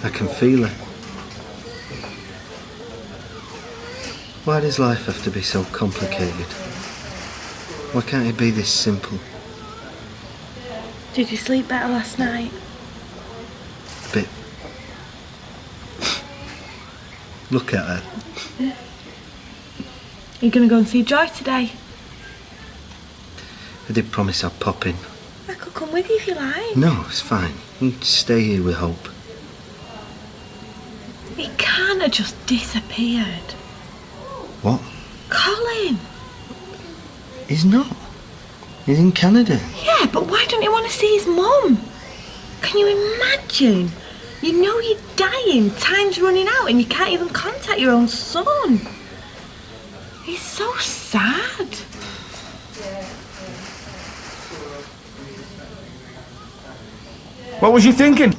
I can feel her. Why does life have to be so complicated? Why can't it be this simple? Did you sleep better last night? A bit. Look at her. Are you going to go and see Joy today? I did promise I'd pop in. I could come with you if you like. No, it's fine. You can stay here with Hope. He can't have just disappeared. What? Colin! He's not. He's in Canada. Yeah, but why don't you want to see his mum? Can you imagine? You know you're dying, time's running out, and you can't even contact your own son. He's so sad. What was you thinking?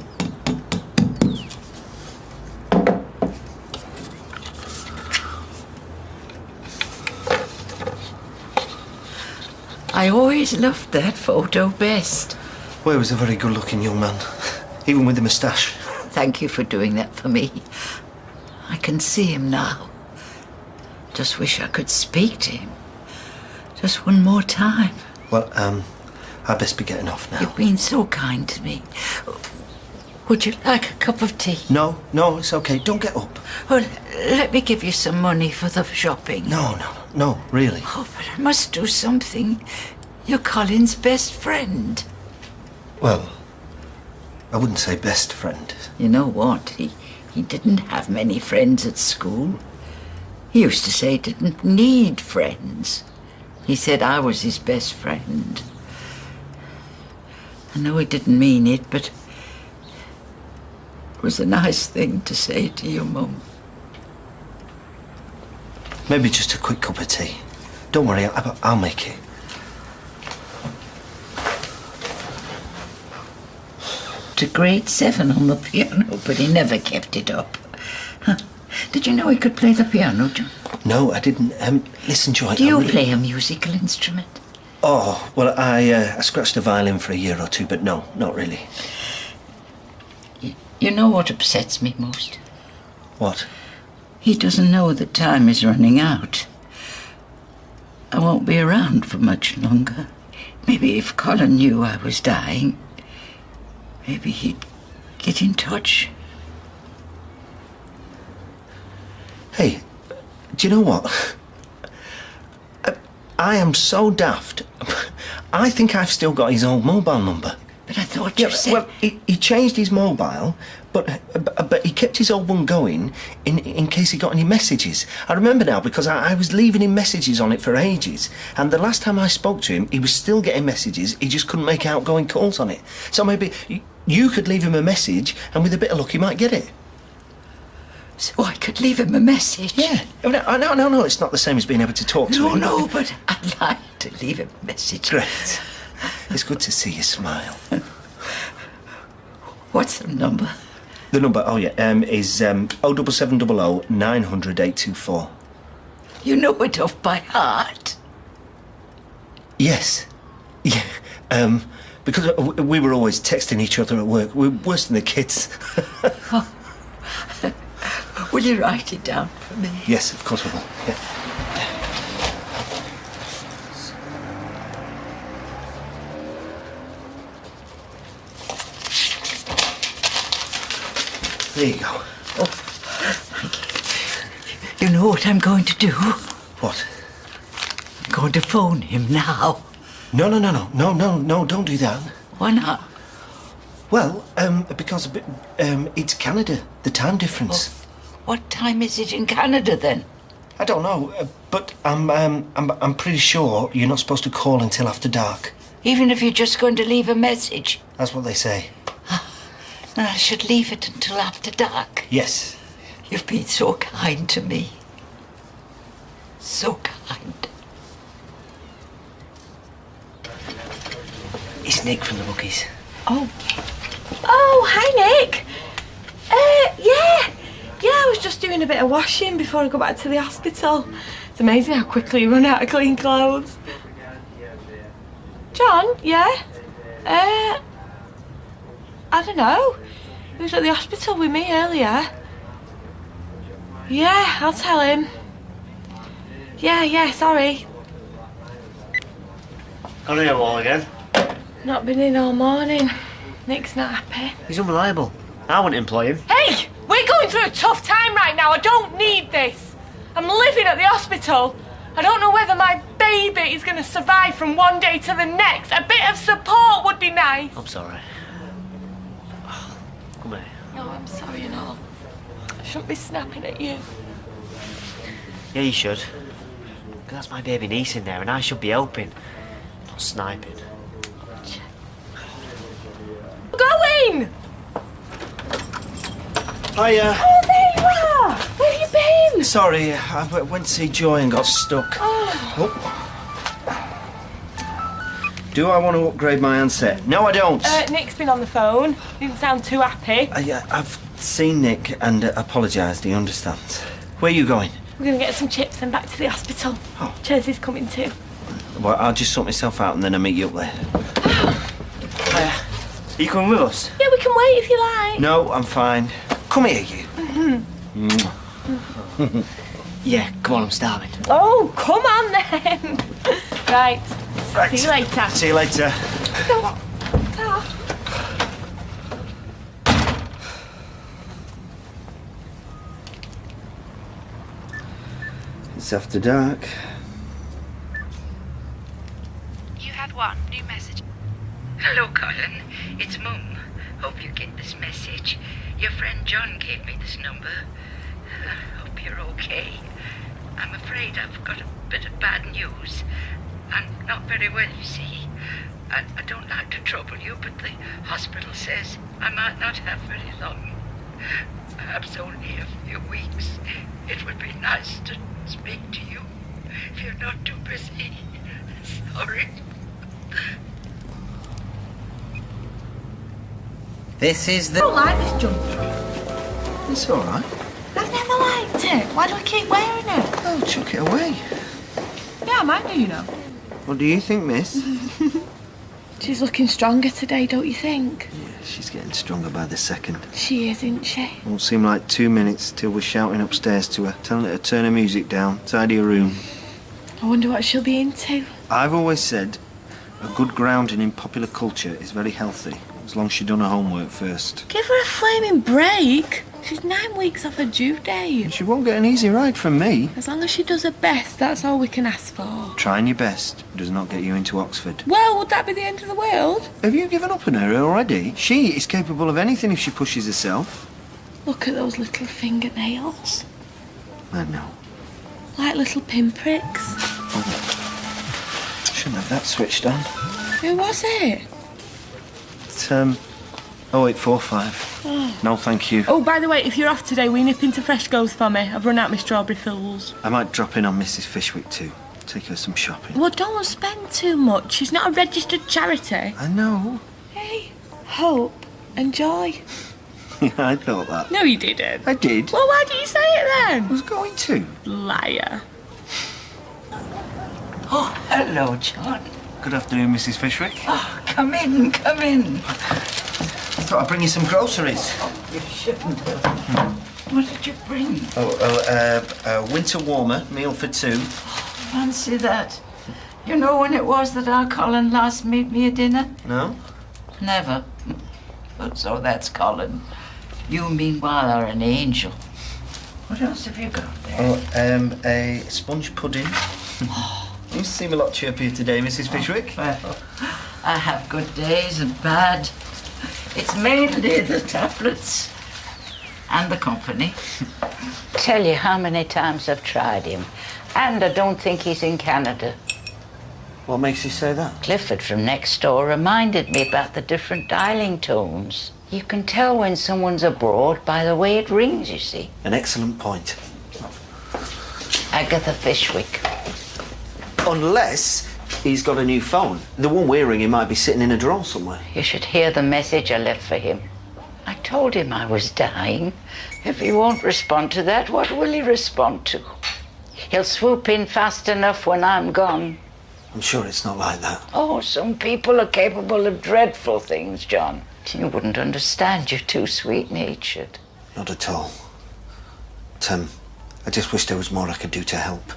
I always loved that photo best. Well, he was a very good-looking young man, even with the moustache. Thank you for doing that for me. I can see him now. Just wish I could speak to him. Just one more time. Well, I'd best be getting off now. You've been so kind to me. Would you like a cup of tea? No, it's okay. Don't get up. Well, let me give you some money for the shopping. No, really. Oh, but I must do something. You're Colin's best friend. Well, I wouldn't say best friend. You know what? He didn't have many friends at school. He used to say he didn't need friends. He said I was his best friend. I know he didn't mean it, but it was a nice thing to say to your mum. Maybe just a quick cup of tea. Don't worry, I'll make it. To grade 7 on the piano, but he never kept it up. Huh. Did you know he could play the piano, John? No, I didn't. Listen, Joy. Do you play a musical instrument? Oh, well, I scratched a violin for a year or two, but no, not really. You know what upsets me most? What? He doesn't know that time is running out. I won't be around for much longer. Maybe if Colin knew I was dying, maybe he'd get in touch. Hey, do you know what? I am so daft. I think I've still got his old mobile number. But I thought you said... Well, he changed his mobile, but he kept his old one going in case he got any messages. I remember now because I was leaving him messages on it for ages, and the last time I spoke to him, he was still getting messages. He just couldn't make outgoing calls on it. So maybe you could leave him a message, and with a bit of luck, he might get it. So I could leave him a message? Yeah. No, it's not the same as being able to talk to him. No, but I'd like to leave him a message. Great. It's good to see you smile. What's the number? The number, is 07700 900 824. You know it off by heart? Yes. Yeah. Because we were always texting each other at work. We're worse than the kids. Oh. Will you write it down for me? Yes, of course I will. Yeah. There you go. Oh, thank you. You know what I'm going to do? What? I'm going to phone him now. No, don't do that. Why not? Well, because it's Canada, the time difference. Oh, what time is it in Canada then? I don't know, but I'm pretty sure you're not supposed to call until after dark. Even if you're just going to leave a message? That's what they say. Then I should leave it until after dark. Yes. You've been so kind to me. So kind. It's Nick from the bookies. Oh, hi, Nick. Yeah, I was just doing a bit of washing before I go back to the hospital. It's amazing how quickly you run out of clean clothes. John, yeah? I don't know. He was at the hospital with me earlier. Yeah, I'll tell him. Yeah, sorry. Gone in a while again. Not been in all morning. Nick's not happy. He's unreliable. I wouldn't employ him. Hey! We're going through a tough time right now. I don't need this. I'm living at the hospital. I don't know whether my baby is going to survive from one day to the next. A bit of support would be nice. I'm sorry. Come here. No, I'm sorry and all. I shouldn't be snapping at you. Yeah, you should. 'Cause that's my baby niece in there and I should be helping, not sniping. Going! Hiya. Oh, there you are! Where have you been? Sorry, I went to see Joy and got stuck. Oh. Do I want to upgrade my handset? No, I don't. Nick's been on the phone. Didn't sound too happy. I've seen Nick and apologised. He understands. Where are you going? We're going to get some chips and back to the hospital. Oh. Chelsea's coming too. Well, I'll just sort myself out and then I'll meet you up there. Hiya. Are you coming with us? Yeah, we can wait if you like. No, I'm fine. Come here, you. Yeah, come on, I'm starving. Oh, come on then. Right. See you later. See you later. No. Ta. It's after dark. You had one new message. Hello, Colin. It's Mum. Hope you get this message. Your friend John gave me this number. Hope you're okay. I'm afraid I've got a bit of bad news. I'm not very well, you see. I don't like to trouble you, but the hospital says I might not have very long. Perhaps only a few weeks. It would be nice to speak to you if you're not too busy. Sorry. This is the... I don't like this jumper. It's all right. I've never liked it. Why do I keep wearing it? Oh, chuck it away. Yeah, I might do, you know. What do you think, miss? She's looking stronger today, don't you think? Yeah, she's getting stronger by the second. She is, isn't she? Won't seem like 2 minutes till we're shouting upstairs to her, telling her to turn her music down, tidy her room. I wonder what she'll be into. I've always said a good grounding in popular culture is very healthy, as long as she's done her homework first. Give her a flaming break. She's 9 weeks off her due date. She won't get an easy ride from me. As long as she does her best, that's all we can ask for. Trying your best does not get you into Oxford. Well, would that be the end of the world? Have you given up on her already? She is capable of anything if she pushes herself. Look at those little fingernails. I know. Like little pinpricks. Shouldn't have that switched on. Who was it? It's, 0845. No, thank you. Oh, by the way, if you're off today, we nip into Fresh Goes for me. I've run out my strawberry fills. I might drop in on Mrs. Fishwick too. Take her some shopping. Well, don't spend too much. She's not a registered charity. I know. Hey, hope and joy. Yeah, I thought that. No, you didn't. I did. Well, why didn't you say it I then? was going to. Liar. Oh, hello, John. Good afternoon, Mrs. Fishwick. Oh, come in, come in. I thought I'd bring you some groceries. You shouldn't have. What did you bring? A winter warmer, meal for two. Fancy that. You know when it was that our Colin last made me a dinner? No? Never. But so that's Colin. You, meanwhile, are an angel. What else have you got there? A sponge pudding. You seem a lot chirpier today, Mrs. Fishwick. Well, I have good days and bad. It's mainly the tablets and the company. Tell you how many times I've tried him, and I don't think he's in Canada. What makes you say that? Clifford from next door reminded me about the different dialing tones. You can tell when someone's abroad by the way it rings, you see. An excellent point. Agatha Fishwick. Unless he's got a new phone. The one we're ringing might be sitting in a drawer somewhere. You should hear the message I left for him. I told him I was dying. If he won't respond to that, what will he respond to? He'll swoop in fast enough when I'm gone. I'm sure it's not like that. Oh, some people are capable of dreadful things, John. You wouldn't understand. You're too sweet-natured. Not at all. But, I just wish there was more I could do to help.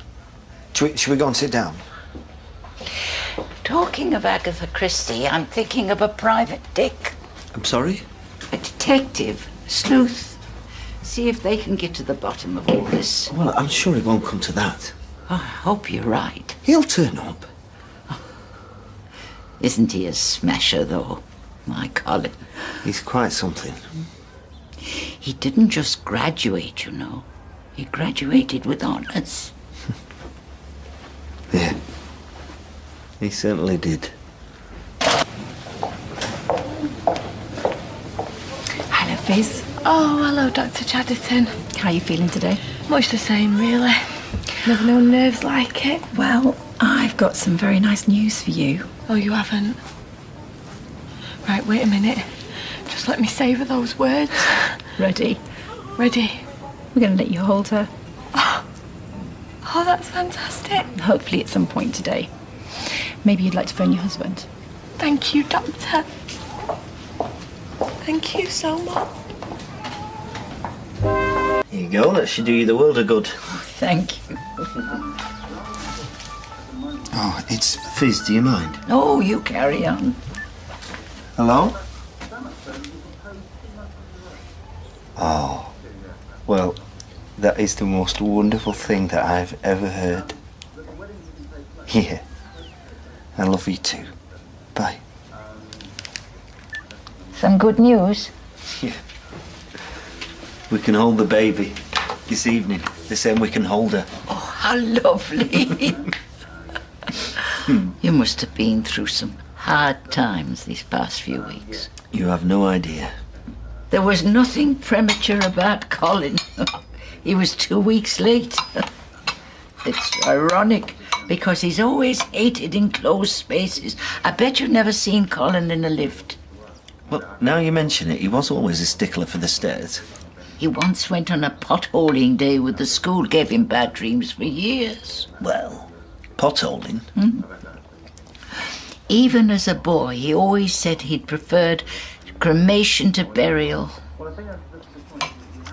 Should we go and sit down? Talking of Agatha Christie, I'm thinking of a private dick. I'm sorry? A detective, sleuth. See if they can get to the bottom of all this. Well, I'm sure it won't come to that. Oh, I hope you're right. He'll turn up. Isn't he a smasher, though? My Colin. He's quite something. He didn't just graduate, you know. He graduated with honours. Yeah. He certainly did. Hello, Fizz. Oh, hello, Dr. Chatterton. How are you feeling today? Much the same, really. Never known nerves like it. Well, I've got some very nice news for you. Oh, you haven't? Right, wait a minute. Just let me savour those words. Ready? Ready? We're going to let you hold her. Oh, that's fantastic. Hopefully at some point today. Maybe you'd like to phone your husband. Thank you, Doctor. Thank you so much. Here you go. That should do you the world of good. Thank you. Oh, it's Fizz. Do you mind? Oh, you carry on. Hello? Oh, well, that is the most wonderful thing that I've ever heard. Yeah. I love you too. Bye. Some good news? Yeah. We can hold the baby this evening. They're saying we can hold her. Oh, how lovely. You must have been through some hard times these past few weeks. You have no idea. There was nothing premature about Colin. He was 2 weeks late. It's ironic, because he's always hated enclosed spaces. I bet you've never seen Colin in a lift. Well, now you mention it, he was always a stickler for the stairs. He once went on a potholing day with the school, gave him bad dreams for years. Well, potholing? Even as a boy, he always said he'd preferred cremation to burial.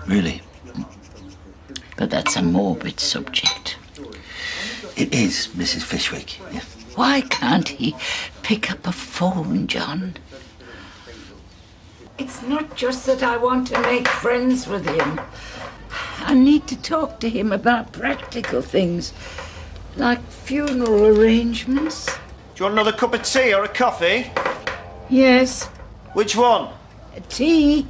Really? But that's a morbid subject. It is, Mrs. Fishwick. Yeah. Why can't he pick up a phone, John? It's not just that I want to make friends with him. I need to talk to him about practical things, like funeral arrangements. Do you want another cup of tea or a coffee? Yes, Which one? tea.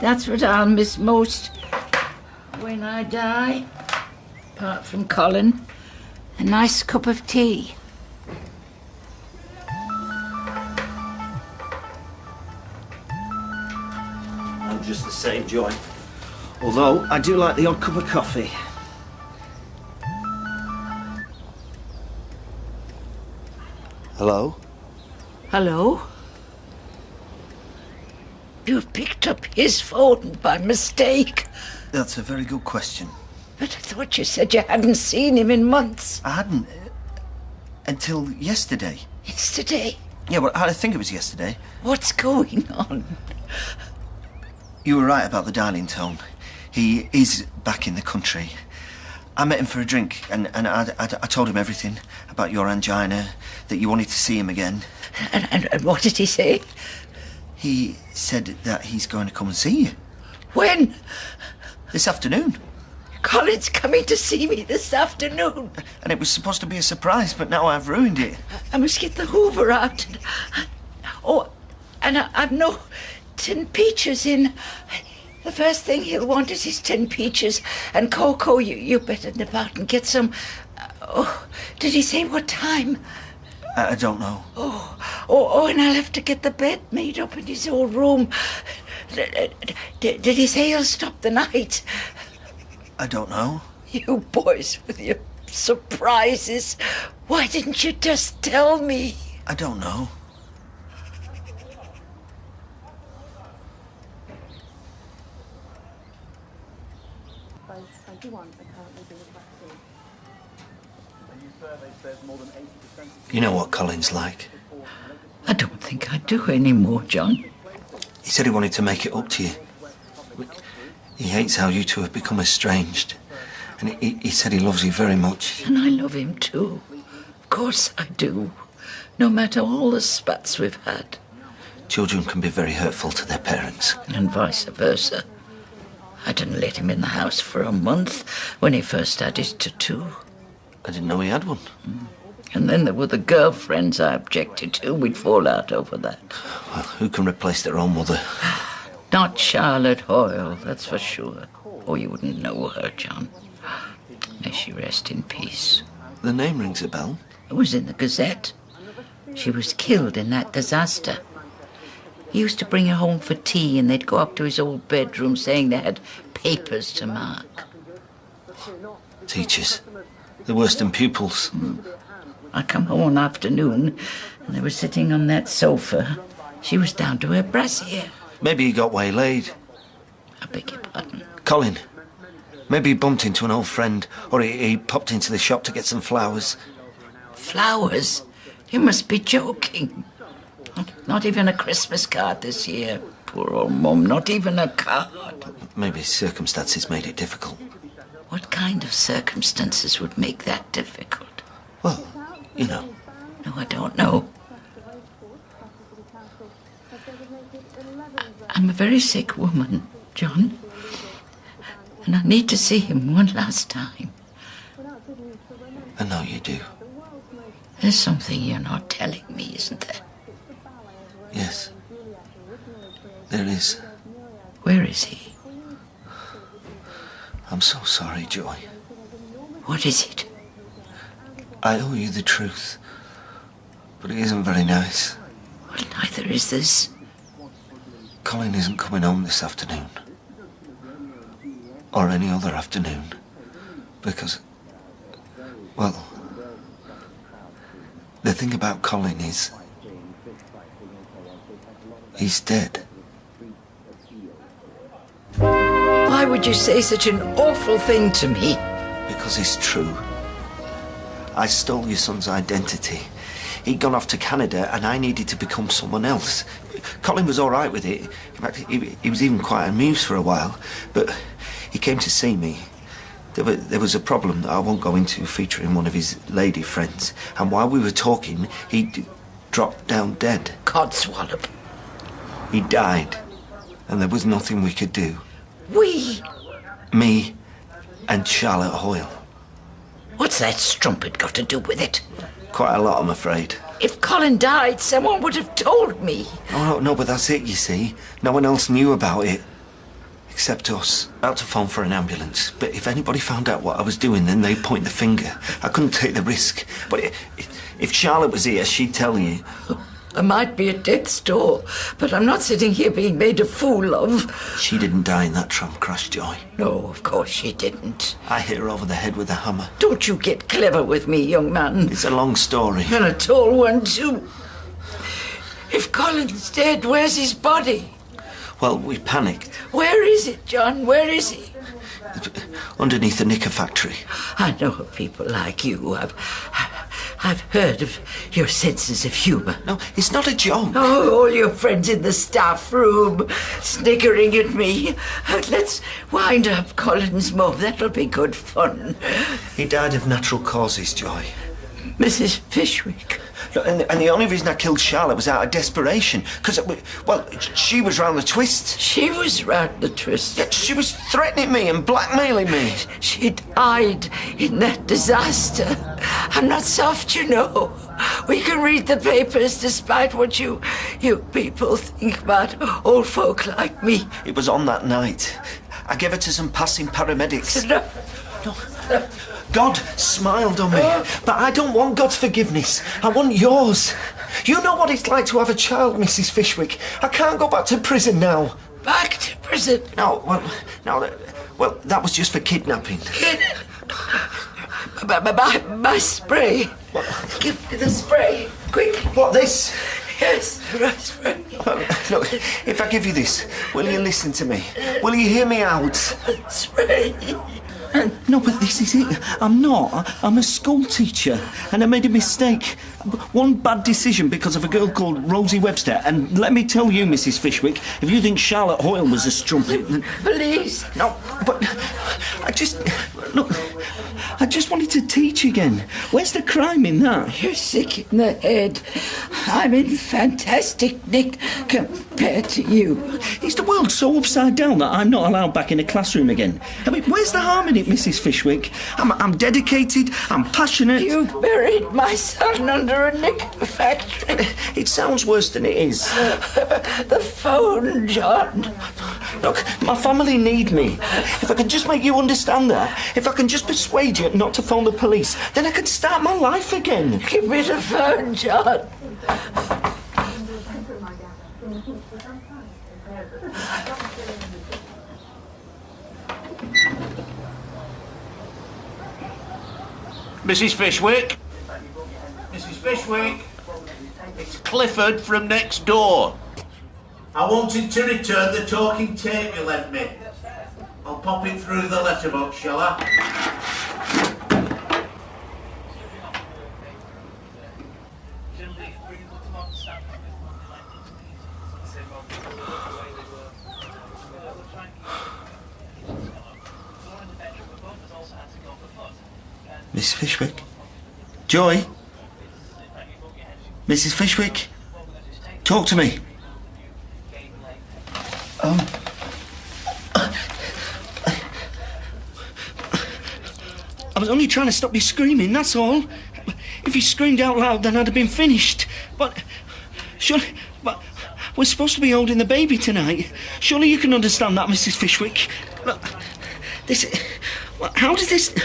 That's what I'll miss most when I die. Apart from Colin, a nice cup of tea. I'm just the same, Joy. Although, I do like the odd cup of coffee. Hello? Hello? You've picked up his phone by mistake. That's a very good question. But I thought you said you hadn't seen him in months. I hadn't. Until yesterday. Yesterday? Yeah, well, I think it was yesterday. What's going on? You were right about the dialing tone. He is back in the country. I met him for a drink, and I told him everything about your angina, that you wanted to see him again. And what did he say? He said that he's going to come and see you. When? This afternoon. Colin's coming to see me this afternoon. And it was supposed to be a surprise, but now I've ruined it. I must get the Hoover out. Oh, and I've no tin peaches in. The first thing he'll want is his tin peaches. And Coco, you better nip out and get some. Oh, did he say what time? I don't know. Oh, and I'll have to get the bed made up in his old room. Did he say he'll stop the night? I don't know. You boys with your surprises. Why didn't you just tell me? I don't know. You know what Colin's like. I don't think I do anymore, John. He said he wanted to make it up to you. He hates how you two have become estranged. And he said he loves you very much. And I love him too. Of course I do. No matter all the spats we've had. Children can be very hurtful to their parents. And vice versa. I didn't let him in the house for a month when he first had his tattoo. I didn't know he had one. And then there were the girlfriends I objected to. We'd fall out over that. Well, who can replace their own mother? Not Charlotte Hoyle, that's for sure. Or you wouldn't know her, John. May she rest in peace. The name rings a bell. It was in the Gazette. She was killed in that disaster. He used to bring her home for tea and they'd go up to his old bedroom saying they had papers to mark. Teachers. The worst than pupils. I come home one afternoon and they were sitting on that sofa. She was down to her brassiere. Maybe he got waylaid. I beg your pardon. Colin. Maybe he bumped into an old friend, or he popped into the shop to get some flowers. Flowers? You must be joking. Not even a Christmas card this year. Poor old Mum, not even a card. Maybe circumstances made it difficult. What kind of circumstances would make that difficult? Well, you know. No, I don't know. I'm a very sick woman, John. And I need to see him one last time. I know you do. There's something you're not telling me, isn't there? Yes. There is. Where is he? I'm so sorry, Joy. What is it? I owe you the truth. But it isn't very nice. Well, neither is this. Colin isn't coming home this afternoon. Or any other afternoon. Because... well... the thing about Colin is... he's dead. Why would you say such an awful thing to me? Because it's true. I stole your son's identity. He'd gone off to Canada and I needed to become someone else. Colin was all right with it. In fact, he was even quite amused for a while. But he came to see me. There was a problem that I won't go into featuring one of his lady friends. And while we were talking, he dropped down dead. Codswallop. He died. And there was nothing we could do. We? Me and Charlotte Hoyle. What's that strumpet got to do with it? Quite a lot, I'm afraid. If Colin died, someone would have told me. No, but that's it, you see. No one else knew about it. Except us. About to phone for an ambulance. But if anybody found out what I was doing, then they'd point the finger. I couldn't take the risk. But if Charlotte was here, she'd tell you. I might be at death's door, but I'm not sitting here being made a fool of. She didn't die in that tram crash, Joy. No, of course she didn't. I hit her over the head with a hammer. Don't you get clever with me, young man. It's a long story. And a tall one, too. If Colin's dead, where's his body? Well, we panicked. Where is it, John? Where is he? Underneath the knicker factory. I know of people like you. I've heard of your senses of humour. No, it's not a joke. Oh, all your friends in the staff room sniggering at me. Let's wind up Colin's mum. That'll be good fun. He died of natural causes, Joy. Mrs. Fishwick. And the only reason I killed Charlotte was out of desperation. Because, well, she was round the twist. She was round the twist? Yeah, she was threatening me and blackmailing me. She died in that disaster. I'm not soft, you know. We can read the papers despite what you people think about old folk like me. It was on that night. I gave her to some passing paramedics. No. God smiled on me, but I don't want God's forgiveness. I want yours. You know what it's like to have a child, Mrs. Fishwick. I can't go back to prison now. Back to prison? No, well, that was just for kidnapping. My spray. What? Give me the spray, quick. What, this? Yes, my spray. Look, if I give you this, will you listen to me? Will you hear me out? Spray. No, but this is it. I'm not. I'm a school teacher, and I made a mistake. One bad decision because of a girl called Rosie Webster. And let me tell you, Mrs. Fishwick, if you think Charlotte Hoyle was a strumpet, then... Please. No, but I just... Look, I just wanted to teach again. Where's the crime in that? You're sick in the head. I'm in fantastic nick compared to you. Is the world so upside down that I'm not allowed back in a classroom again? I mean, where's the harm in it, Mrs. Fishwick? I'm dedicated, I'm passionate. You buried my son under a nickel factory. It sounds worse than it is. The phone, John. Look, my family need me. If I can just make you understand that, if I can just persuade you not to phone the police, then I can start my life again. Give me the phone, John. Mrs. Fishwick? Mrs. Fishwick? It's Clifford from next door. I wanted to return the talking tape you left me. I'll pop it through the letterbox, shall I? Miss Fishwick? Joy? Mrs. Fishwick? Talk to me. I was only trying to stop you screaming, that's all. If you screamed out loud, then I'd have been finished. But we're supposed to be holding the baby tonight. Surely you can understand that, Mrs. Fishwick. Look, how does this...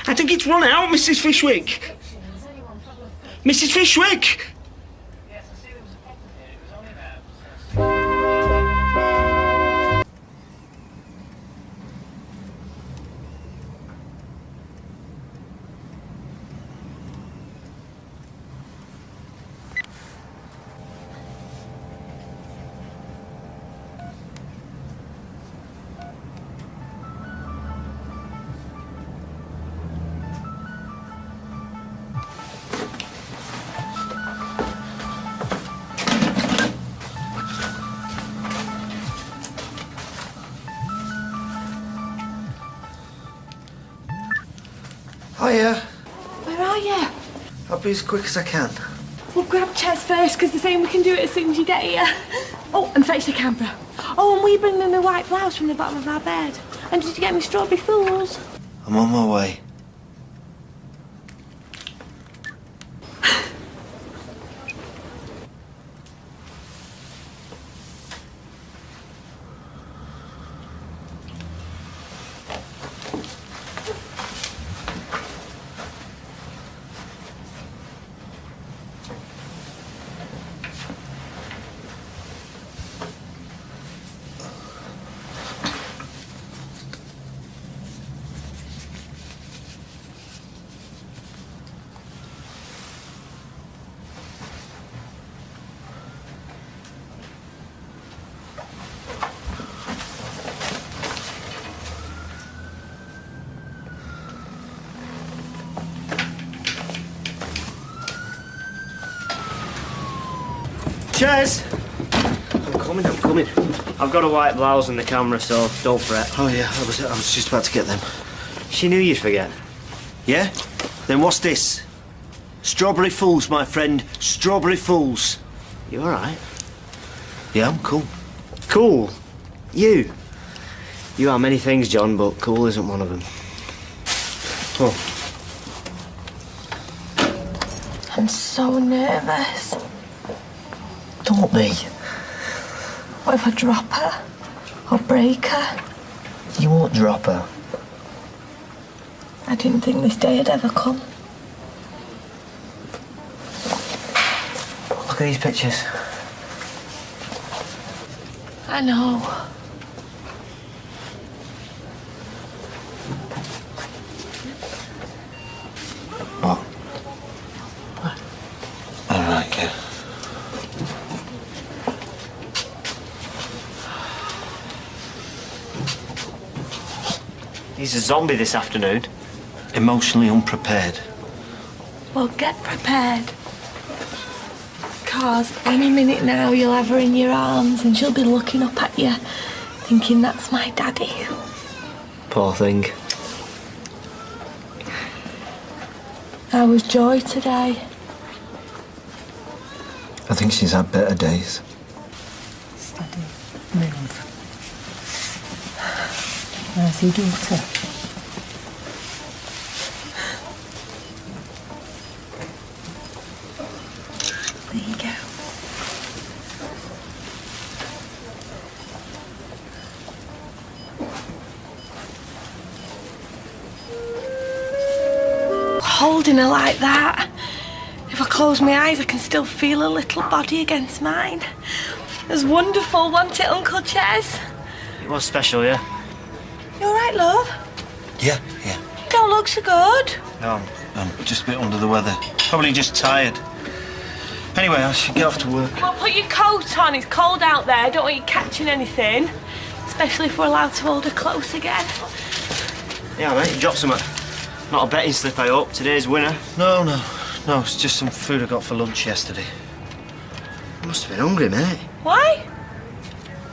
I think it's run out, Mrs. Fishwick. Mrs. Fishwick! Hiya. Where are you? I'll be as quick as I can. Well, grab chairs first, because they're saying we can do it as soon as you get here. Oh, and fetch the camera. Oh, and we bring them the white blouse from the bottom of our bed. And did you get me strawberry fools? I'm on my way. Chairs! I'm coming. I've got a white blouse and the camera, so don't fret. Oh yeah, I was just about to get them. She knew you'd forget. Yeah? Then what's this? Strawberry fools, my friend. Strawberry fools. You alright? Yeah, I'm cool. Cool? You? You are many things, John, but cool isn't one of them. Oh. I'm so nervous. Don't be. What if I drop her? Or break her? You won't drop her. I didn't think this day had ever come. Look at these pictures. I know. What? All right, kid. He's a zombie this afternoon. Emotionally unprepared. Well, get prepared. Because any minute now you'll have her in your arms and she'll be looking up at you, thinking that's my daddy. Poor thing. How was Joy today? I think she's had better days. Steady. Move. There's your daughter. There you go. Holding her like that. If I close my eyes, I can still feel her little body against mine. It was wonderful, wasn't it, Uncle Ches? It was special, yeah? You all right, love? Yeah, yeah. You don't look so good. No, I'm just a bit under the weather. Probably just tired. Anyway, I should get off to work. Well, put your coat on. It's cold out there. I don't want you catching anything. Especially if we're allowed to hold her close again. Yeah, mate, you dropped some. Not a betting slip, I hope. Today's winner. No, it's just some food I got for lunch yesterday. You must have been hungry, mate. Why?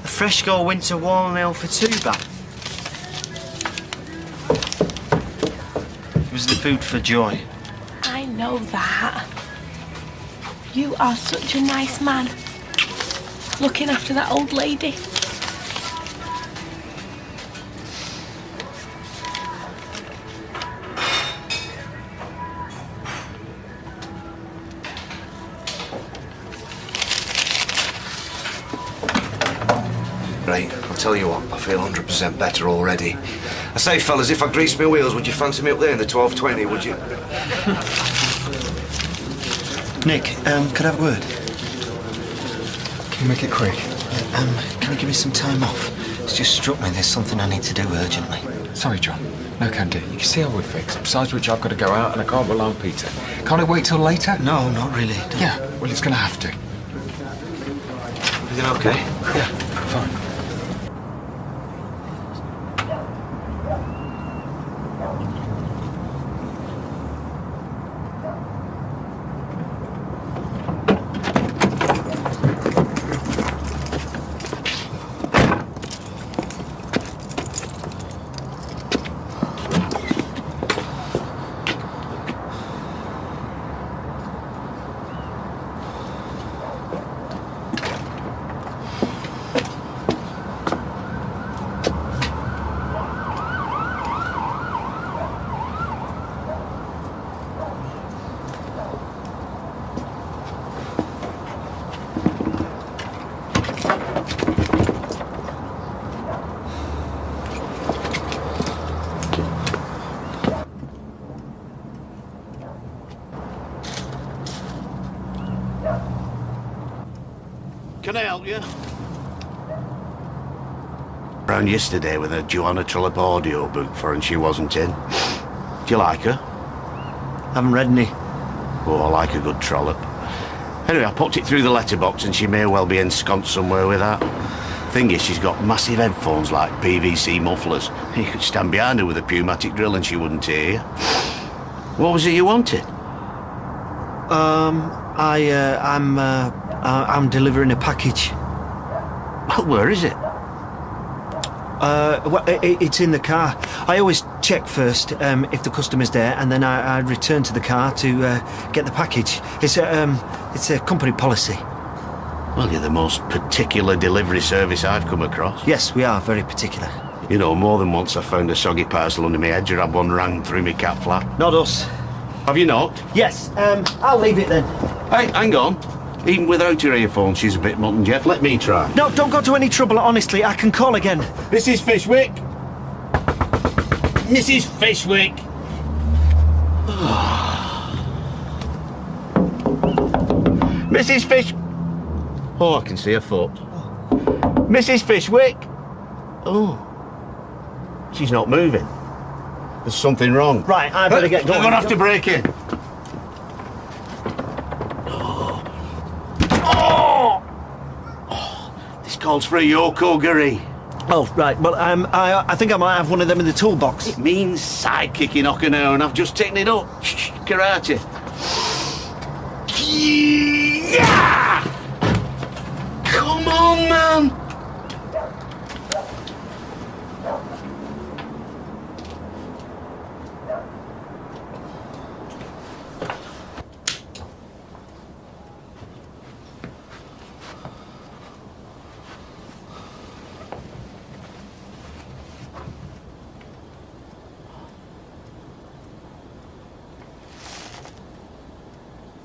A Fresco winter warm meal for two, Bab. It was the food for Joy. I know that. You are such a nice man. Looking after that old lady. Right, I'll tell you what, I feel 100% better already. I say, fellas, if I grease my wheels, would you fancy me up there in the 1220, would you? Nick, could I have a word? Can you make it quick? Can you give me some time off? It's just struck me there's something I need to do urgently. Sorry, John. No can do. You can see I would fix. Besides which, I've got to go out and I can't rely on Peter. Can't it wait till later? No, not really. Yeah, well, it's going to have to. Everything okay? Yeah, fine. Can I help you? Round yesterday with a Joanna Trollope audio book for and she wasn't in. Do you like her? Haven't read any. Oh, I like a good Trollope. Anyway, I popped it through the letterbox and she may well be ensconced somewhere with that. Thing is, she's got massive headphones like PVC mufflers. You could stand behind her with a pneumatic drill and she wouldn't hear you. What was it you wanted? I'm delivering a package. Well, where is it? Well, it's in the car. I always check first if the customer's there, and then I return to the car to get the package. It's a company policy. Well, you're the most particular delivery service I've come across. Yes, we are very particular. You know, more than once I found a soggy parcel under my edge or had one rang through my cat flap. Not us. Have you not? Yes. I'll leave it then. Hey, hang on. Even without her earphones, she's a bit mutton, Jeff. Let me try. No, don't go to any trouble, honestly. I can call again. Mrs. Fishwick? Mrs. Fishwick? Mrs. Fish... Oh, I can see her foot. Mrs. Fishwick? Oh. She's not moving. There's something wrong. Right, I better get going. We're going to have to break in. This calls for a Yoko, Corrie. Oh, right. Well, I think I might have one of them in the toolbox. It means sidekicking Okino, and I've just taken it up. Karate. Yeah! Come on, man!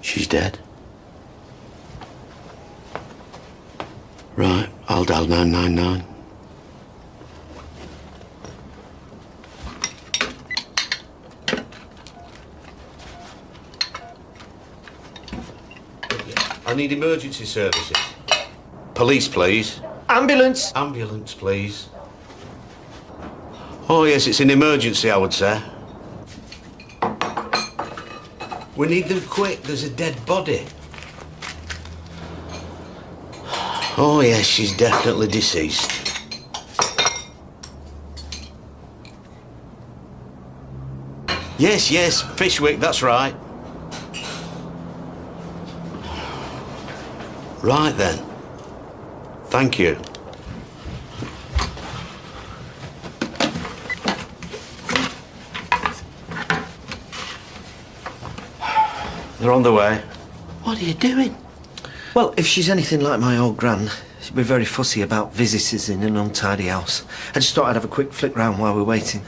She's dead. Right, I'll dial 999. I need emergency services. Police, please. Ambulance! Ambulance, please. Oh, yes, it's an emergency, I would say. We need them quick. There's a dead body. Oh, yes, she's definitely deceased. Yes, yes, Fishwick, that's right. Right then. Thank you. They're on the way. What are you doing? Well, if she's anything like my old gran, she'd be very fussy about visitors in an untidy house. I just thought I'd have a quick flick round while we're waiting.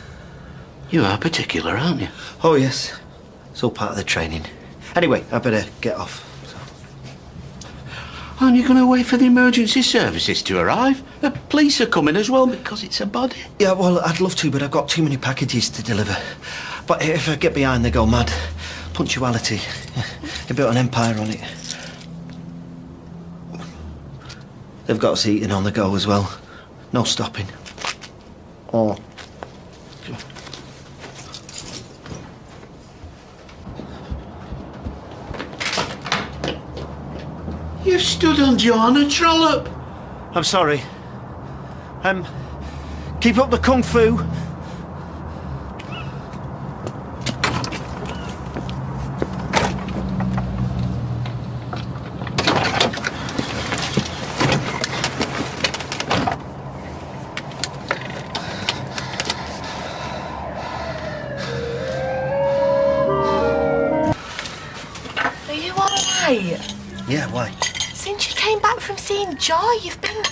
You are particular, aren't you? Oh, yes. It's all part of the training. Anyway, I better get off. Aren't you going to wait for the emergency services to arrive? The police are coming as well because it's a body. Yeah, well, I'd love to, but I've got too many packages to deliver. But if I get behind, they go mad. Punctuality. They built an empire on it. They've got us eating on the go as well. No stopping. Oh. You've stood on Joanna Trollope. I'm sorry. Keep up the kung fu. Are you all right? Yeah, why? Since you came back from seeing Joy, you've been...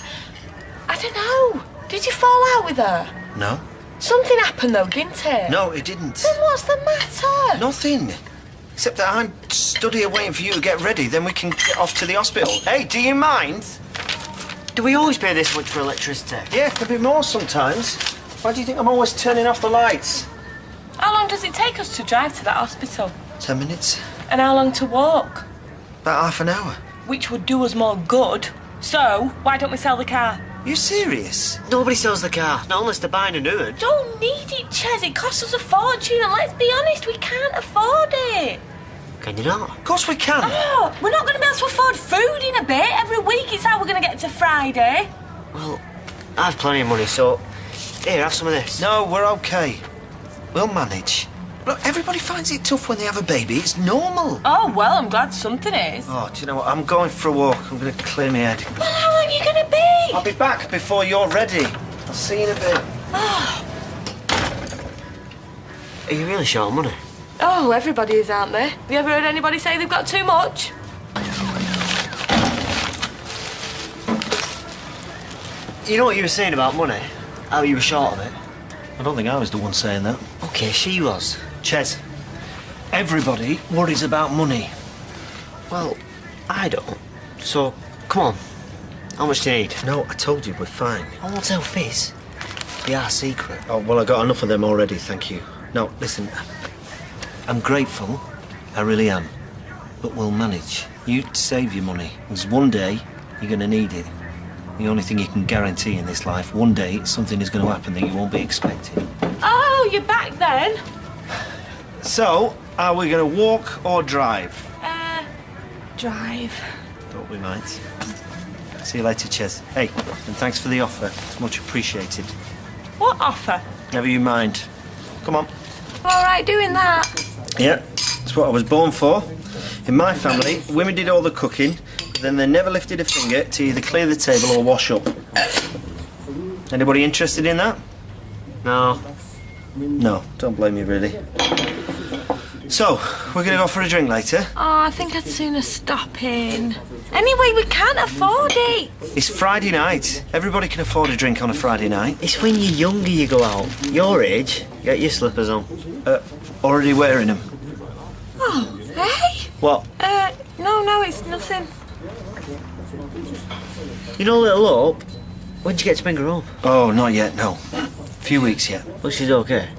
I don't know. Did you fall out with her? No. Something happened though, didn't it? No, it didn't. Then what's the matter? Nothing. Except that I'm stood here waiting for you to get ready, then we can get off to the hospital. Hey, do you mind? Do we always pay this much for electricity? Yeah, it could be more sometimes. Why do you think I'm always turning off the lights? How long does it take us to drive to that hospital? 10 minutes. And how long to walk? About half an hour. Which would do us more good. So, why don't we sell the car? You serious? Nobody sells the car, not unless they're buying a new one. Don't need it, Ches. It costs us a fortune, and let's be honest, we can't afford it. Can you not? Of course we can. Oh, we're not going to be able to afford food in a bit. Every week it's how we're going to get to Friday. Well, I've plenty of money, so... Here, have some of this. No, we're okay. We'll manage. Look, everybody finds it tough when they have a baby. It's normal. Oh, well, I'm glad something is. Oh, do you know what? I'm going for a walk. I'm going to clear my head. Well, how long are you going to be? I'll be back before you're ready. I'll see you in a bit. Are you really short of money? Oh, everybody is, aren't they? Have you ever heard anybody say they've got too much? You know what you were saying about money? How you were short of it? I don't think I was the one saying that. Okay, she was. Ches, everybody worries about money. Well, I don't. So, come on. How much do you need? No, I told you we're fine. I won't tell Fizz. It'll be our secret. Oh, well, I got enough of them already, thank you. No, listen, I'm grateful. I really am. But we'll manage. You save your money, because one day you're going to need it. The only thing you can guarantee in this life, one day something is going to happen that you won't be expecting. Oh, you're back then? So, are we going to walk or drive? Drive. Thought we might. See you later, Ches. Hey, and thanks for the offer. It's much appreciated. What offer? Never you mind. Come on. All right, doing that. Yeah, that's what I was born for. In my family, women did all the cooking, but then they never lifted a finger to either clear the table or wash up. Anybody interested in that? No. No, don't blame me, really. So, we're going to go for a drink later. Oh, I think I'd sooner stop in. Anyway, we can't afford it. It's Friday night. Everybody can afford a drink on a Friday night. It's when you're younger you go out. Your age, get your slippers on. Already wearing them. Oh, hey? What? No, it's nothing. You know little Hope? When'd you get to bring her home? Oh, not yet, no. A few weeks yet. Well, she's okay.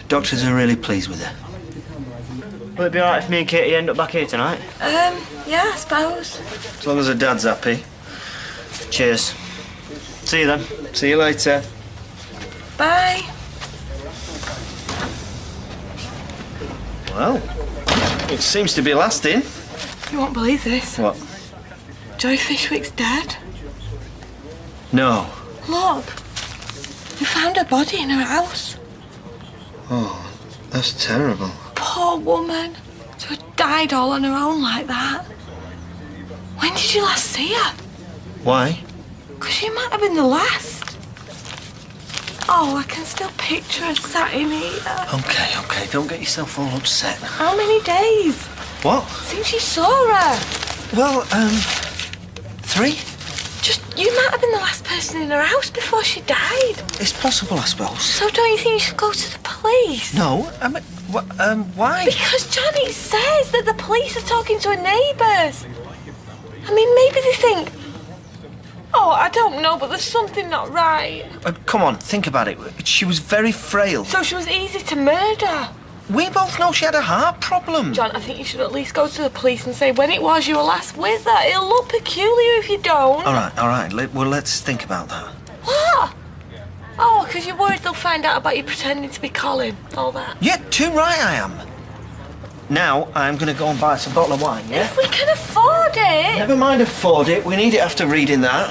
Doctors are really pleased with her. Will it be alright if me and Katie end up back here tonight? Yeah, I suppose. As long as her dad's happy. Cheers. See you then. See you later. Bye. Well, it seems to be lasting. You won't believe this. What? Joy Fishwick's dead. No. Look. We found her body in her house. Oh, that's terrible. Poor woman. To have died all on her own like that. When did you last see her? Why? Because she might have been the last. Oh, I can still picture her sat in here. Okay, don't get yourself all upset. How many days? What? Since you saw her? Well, 3? You might have been the last person in her house before she died. It's possible, I suppose. So don't you think you should go to the police? No, why? Because Johnny says that the police are talking to her neighbours. I mean, maybe they think... Oh, I don't know, but there's something not right. Come on, think about it. She was very frail. So she was easy to murder. We both know she had a heart problem. John, I think you should at least go to the police and say when it was you were last with her. It'll look peculiar if you don't. All right. Well, let's think about that. What? Oh, because you're worried they'll find out about you pretending to be Colin. All that. Yeah, too right I am. Now, I'm going to go and buy us a bottle of wine, yeah? If we can afford it. Never mind afford it. We need it after reading that.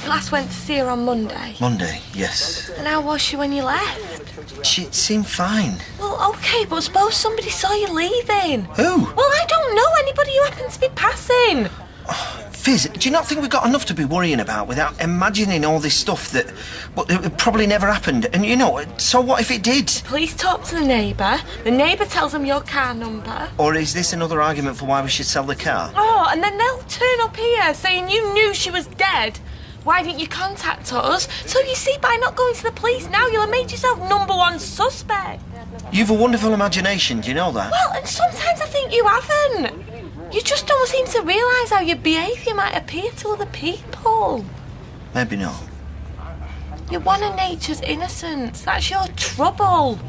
Last went to see her on Monday. Monday, yes. And how was she when you left? She seemed fine. Well, okay, but suppose somebody saw you leaving. Who? Well, I don't know. Anybody who happens to be passing. Fizz, do you not think we've got enough to be worrying about without imagining all this stuff that it probably never happened? And, so what if it did? Police talk to the neighbour. The neighbour tells them your car number. Or is this another argument for why we should sell the car? Oh, and then they'll turn up here saying you knew she was dead. Why didn't you contact us? So you see, by not going to the police now, you'll have made yourself #1 suspect. You've a wonderful imagination, do you know that? Well, and sometimes I think you haven't. You just don't seem to realise how your behaviour might appear to other people. Maybe not. You're one of nature's innocents. That's your trouble.